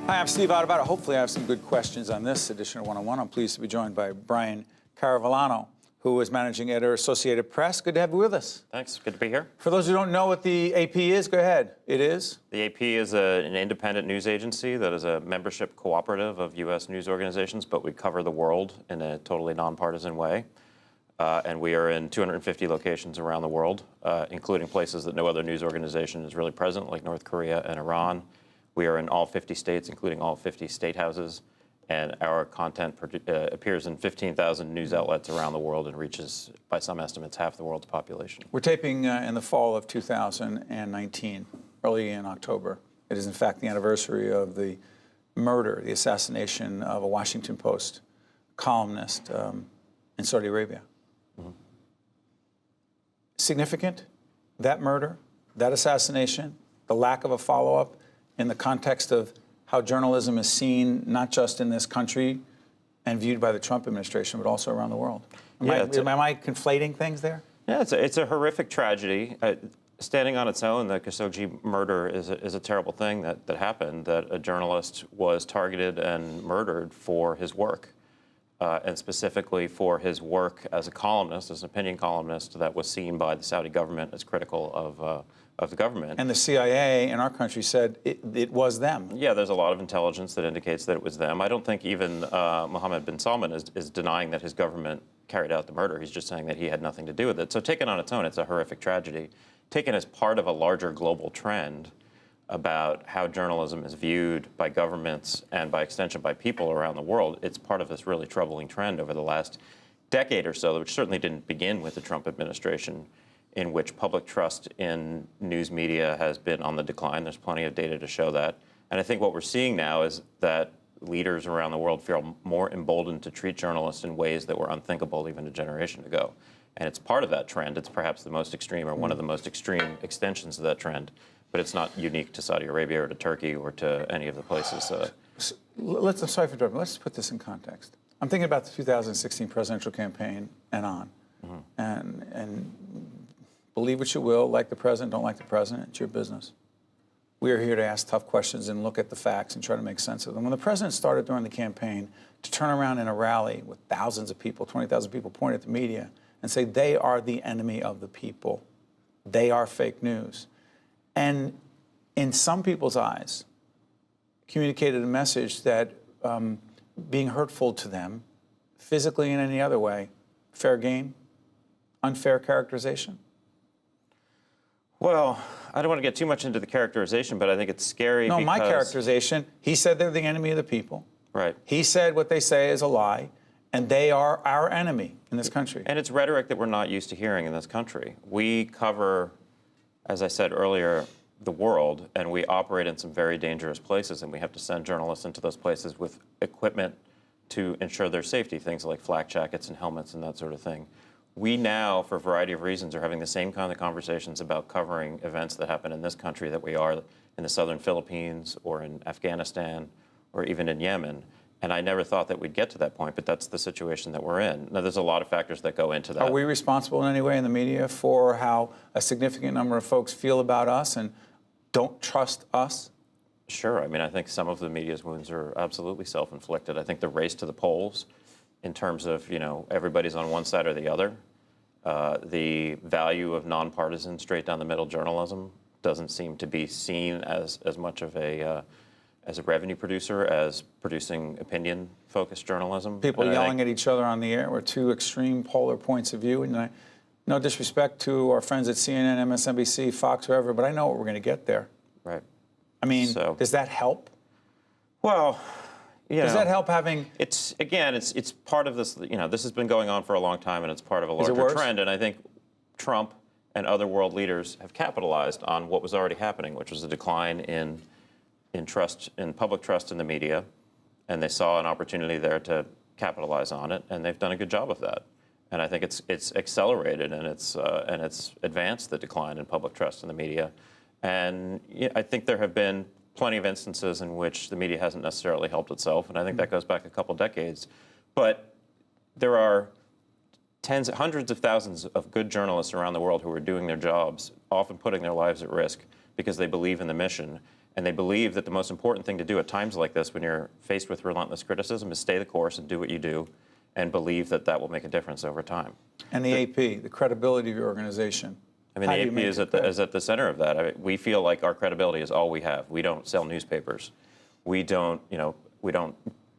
Hi, I'm Steve Adubato. Hopefully I have some good questions on this edition of One-on-One. I'm pleased to be joined by Brian Carovillano, who is Managing Editor, Associated Press. Good to have you with us. Thanks. Good to be here. For those who don't know what the AP is, go ahead. It is? The AP is an independent news agency that is a membership cooperative of U.S. news organizations, but we cover the world in a totally nonpartisan way. And we are in 250 locations around the world, including places that no other news organization is really present, like North Korea and Iran. We are in all 50 states, including all 50 state houses, and our content appears in 15,000 news outlets around the world and reaches, by some estimates, half the world's population. We're taping in the fall of 2019, early in October. It is, in fact, the anniversary of the murder, the assassination of a Washington Post columnist in Saudi Arabia. Mm-hmm. Significant, that murder, that assassination, the lack of a follow-up, in the context of how journalism is seen, not just in this country and viewed by the Trump administration, but also around the world. Am I conflating things there? Yeah, it's a horrific tragedy. Standing on its own, the Khashoggi murder is a terrible thing that happened, that a journalist was targeted and murdered for his work, and specifically for his work as a columnist, as an opinion columnist that was seen by the Saudi government as critical of the government. And the CIA in our country said it was them. Yeah, there's a lot of intelligence that indicates that it was them. I don't think even Mohammed bin Salman is denying that his government carried out the murder. He's just saying that he had nothing to do with it. So taken on its own, it's a horrific tragedy. Taken as part of a larger global trend about how journalism is viewed by governments and by extension by people around the world, it's part of this really troubling trend over the last decade or so, which certainly didn't begin with the Trump administration, in which public trust in news media has been on the decline. There's plenty of data to show that. And I think what we're seeing now is that leaders around the world feel more emboldened to treat journalists in ways that were unthinkable even a generation ago. And it's part of that trend. It's perhaps the most extreme or one of the most extreme extensions of that trend. But it's not unique to Saudi Arabia or to Turkey or to any of the places. I'm sorry for interrupting. Let's put this in context. I'm thinking about the 2016 presidential campaign and on. Mm-hmm. And believe what you will, like the president, don't like the president, it's your business. We are here to ask tough questions and look at the facts and try to make sense of them. When the president started during the campaign to turn around in a rally with thousands of people, 20,000 people, point at the media and say they are the enemy of the people, they are fake news, and in some people's eyes, communicated a message that being hurtful to them, physically and any other way, fair game, unfair characterization? Well, I don't want to get too much into the characterization, but I think it's scary. No, because my characterization, he said they're the enemy of the people. Right. He said what they say is a lie, and they are our enemy in this country. And it's rhetoric that we're not used to hearing in this country. We cover, as I said earlier, the world, and we operate in some very dangerous places, and we have to send journalists into those places with equipment to ensure their safety, things like flak jackets and helmets and that sort of thing. We now, for a variety of reasons, are having the same kind of conversations about covering events that happen in this country that we are in the southern Philippines or in Afghanistan or even in Yemen. And I never thought that we'd get to that point, but that's the situation that we're in. Now, there's a lot of factors that go into that. Are we responsible in any way in the media for how a significant number of folks feel about us and don't trust us? Sure. I mean, I think some of the media's wounds are absolutely self-inflicted. I think the race to the polls, in terms of, everybody's on one side or the other. The value of nonpartisan, straight-down-the-middle journalism doesn't seem to be seen as much of a revenue producer as producing opinion-focused journalism. People yelling at each other on the air with two extreme polar points of view. And no disrespect to our friends at CNN, MSNBC, Fox, whoever, but I know what we're going to get there. Right. I mean, does that help? Well, does that help having? It's part of this. This has been going on for a long time, and it's part of a larger trend. And I think Trump and other world leaders have capitalized on what was already happening, which was a decline in public trust in the media, and they saw an opportunity there to capitalize on it, and they've done a good job of that. And I think it's accelerated and it's advanced the decline in public trust in the media. And I think there have been plenty of instances in which the media hasn't necessarily helped itself, and I think that goes back a couple decades. But there are hundreds of thousands of good journalists around the world who are doing their jobs, often putting their lives at risk, because they believe in the mission. And they believe that the most important thing to do at times like this, when you're faced with relentless criticism, is stay the course and do what you do, and believe that that will make a difference over time. And the AP, the credibility of your organization. I mean, the AP is at the center of that. I mean, we feel like our credibility is all we have. We don't sell newspapers. We don't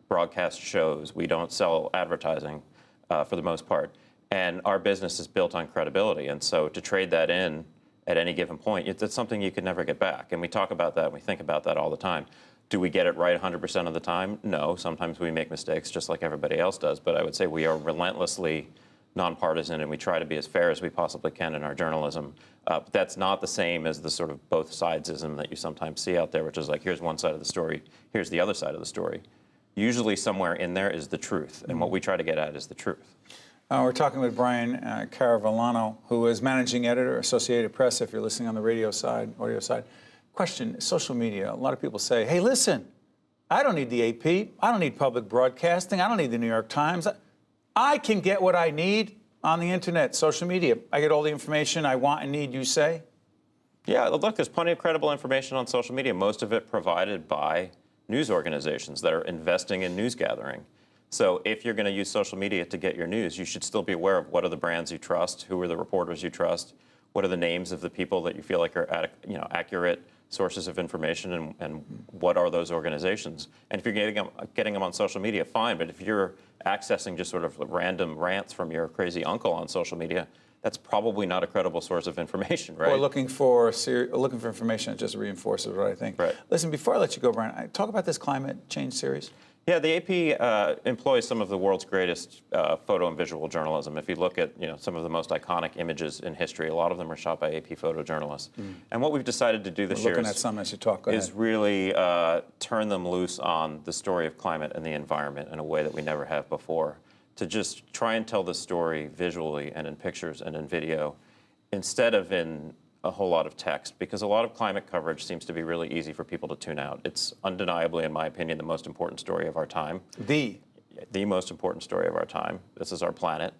broadcast shows. We don't sell advertising for the most part. And our business is built on credibility. And so to trade that in at any given point, it's something you could never get back. And we talk about that and we think about that all the time. Do we get it right 100% of the time? No. Sometimes we make mistakes just like everybody else does. But I would say we are relentlessly nonpartisan, and we try to be as fair as we possibly can in our journalism. But that's not the same as the sort of both sidesism that you sometimes see out there, which is like, here's one side of the story, here's the other side of the story. Usually somewhere in there is the truth, and what we try to get at is the truth. We're talking with Brian Carovillano, who is managing editor, Associated Press, if you're listening on the radio side, audio side. Question, social media. A lot of people say, hey, listen, I don't need the AP. I don't need public broadcasting. I don't need the New York Times. I can get what I need on the internet, social media. I get all the information I want and need, you say? Yeah, look, there's plenty of credible information on social media, most of it provided by news organizations that are investing in news gathering. So if you're going to use social media to get your news, you should still be aware of what are the brands you trust, who are the reporters you trust, what are the names of the people that you feel like are accurate sources of information, and what are those organizations. And if you're getting them on social media, fine, but if you're accessing just sort of random rants from your crazy uncle on social media, that's probably not a credible source of information, right? Or looking for information that just reinforces what I think. Right. Listen, before I let you go, Brian, talk about this climate change series. Yeah, the AP employs some of the world's greatest photo and visual journalism. If you look at some of the most iconic images in history, a lot of them are shot by AP photojournalists. And what we've decided to do this year is really turn them loose on the story of climate and the environment in a way that we never have before. To just try and tell the story visually and in pictures and in video, instead of in a whole lot of text, because a lot of climate coverage seems to be really easy for people to tune out. It's undeniably, in my opinion, the most important story of our time. The most important story of our time. This is our planet.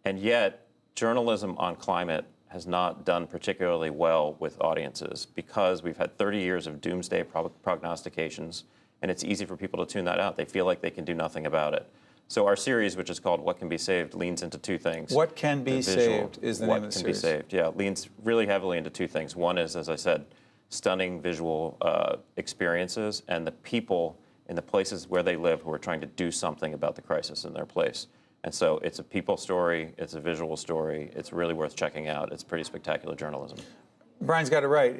And yet, journalism on climate has not done particularly well with audiences because we've had 30 years of doomsday prognostications, and it's easy for people to tune that out. They feel like they can do nothing about it. So our series, which is called What Can Be Saved, leans into two things. What Can Be Saved is the name of the series. What Can Be Saved, yeah, leans really heavily into two things. One is, as I said, stunning visual experiences and the people in the places where they live who are trying to do something about the crisis in their place. And so it's a people story, it's a visual story, it's really worth checking out. It's pretty spectacular journalism. Brian's got it right.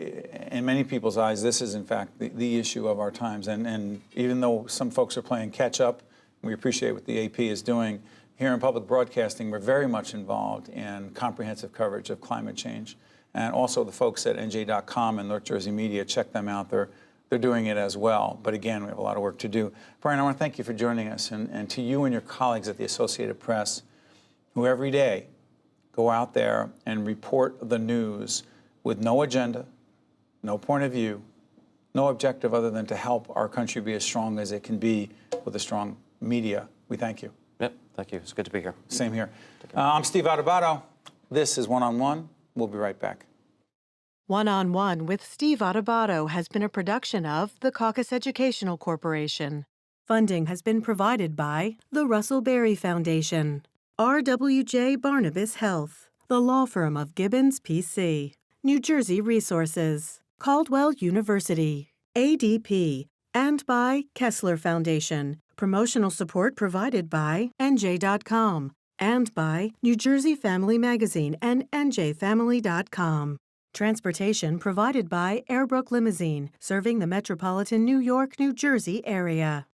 In many people's eyes, this is, in fact, the issue of our times. And even though some folks are playing catch-up, we appreciate what the AP is doing. Here in public broadcasting, we're very much involved in comprehensive coverage of climate change. And also the folks at NJ.com and North Jersey Media, check them out. They're doing it as well. But again, we have a lot of work to do. Brian, I want to thank you for joining us. And to you and your colleagues at the Associated Press, who every day go out there and report the news with no agenda, no point of view, no objective other than to help our country be as strong as it can be with a strong media. We thank you. Yep, thank you. It's good to be here. Same here. I'm Steve Adubato. This is One on One. We'll be right back. One on One with Steve Adubato has been a production of the Caucus Educational Corporation. Funding has been provided by the Russell Berry Foundation, R.W.J. Barnabas Health, the law firm of Gibbons, P.C., New Jersey Resources, Caldwell University, ADP, and by Kessler Foundation. Promotional support provided by NJ.com and by New Jersey Family Magazine and NJFamily.com. Transportation provided by Airbrook Limousine, serving the metropolitan New York, New Jersey area.